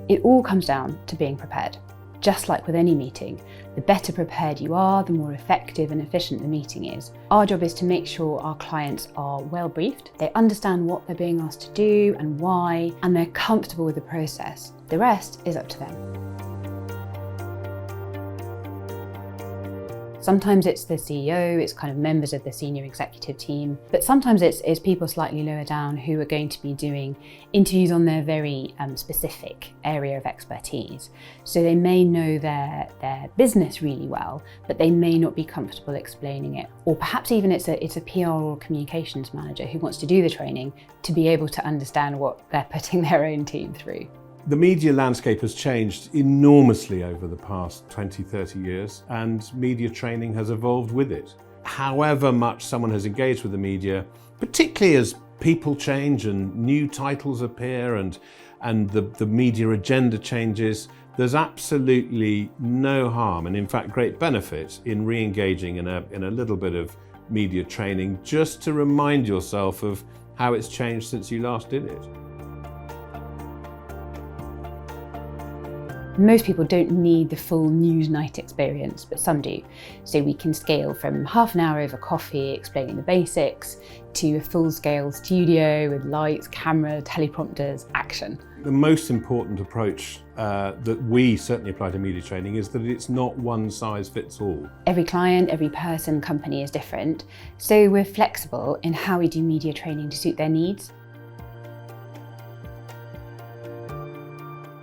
It all comes down to being prepared. Just like with any meeting, the better prepared you are, the more effective and efficient the meeting is. Our job is to make sure our clients are well briefed, they understand what they're being asked to do and why, and they're comfortable with the process. The rest is up to them. Sometimes it's the CEO, it's kind of members of the senior executive team, but sometimes it's people slightly lower down who are going to be doing interviews on their very specific area of expertise. So they may know their business really well, but they may not be comfortable explaining it. Or perhaps even it's a PR or communications manager who wants to do the training to be able to understand what they're putting their own team through. The media landscape has changed enormously over the past 20, 30 years, and media training has evolved with it. However much someone has engaged with the media, particularly as people change and new titles appear and the media agenda changes, there's absolutely no harm, and in fact great benefit, in re-engaging in a little bit of media training, just to remind yourself of how it's changed since you last did it. Most people don't need the full news night experience, but some do. So we can scale from half an hour over coffee explaining the basics to a full-scale studio with lights, camera, teleprompters, action. The most important approach that we certainly apply to media training is that it's not one size fits all. Every client, every person, company is different, so we're flexible in how we do media training to suit their needs.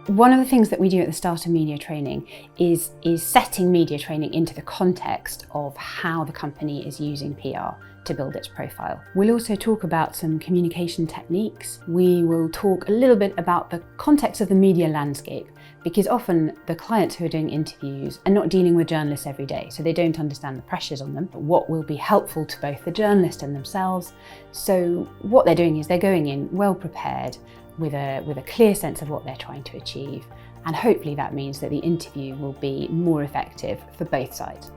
One of the things that we do at the start of media training is setting media training into the context of how the company is using PR to build its profile. We'll also talk about some communication techniques. We will talk a little bit about the context of the media landscape, because often the clients who are doing interviews are not dealing with journalists every day, so they don't understand the pressures on them. But what will be helpful to both the journalist and themselves. So what they're doing is they're going in well prepared, with a clear sense of what they're trying to achieve, and hopefully that means that the interview will be more effective for both sides.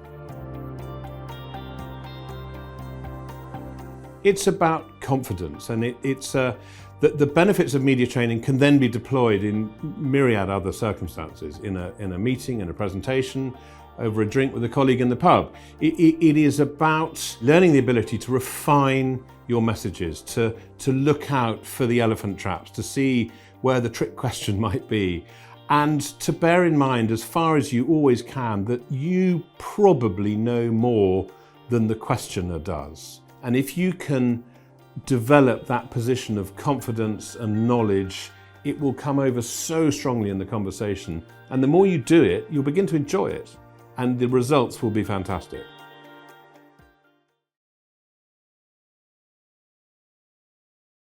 It's about confidence, and the benefits of media training can then be deployed in myriad other circumstances, in a meeting, in a presentation, over a drink with a colleague in the pub. It is about learning the ability to refine your messages, to look out for the elephant traps, to see where the trick question might be, and to bear in mind, as far as you always can, that you probably know more than the questioner does. And if you can develop that position of confidence and knowledge, it will come over so strongly in the conversation. And the more you do it, you'll begin to enjoy it, and the results will be fantastic.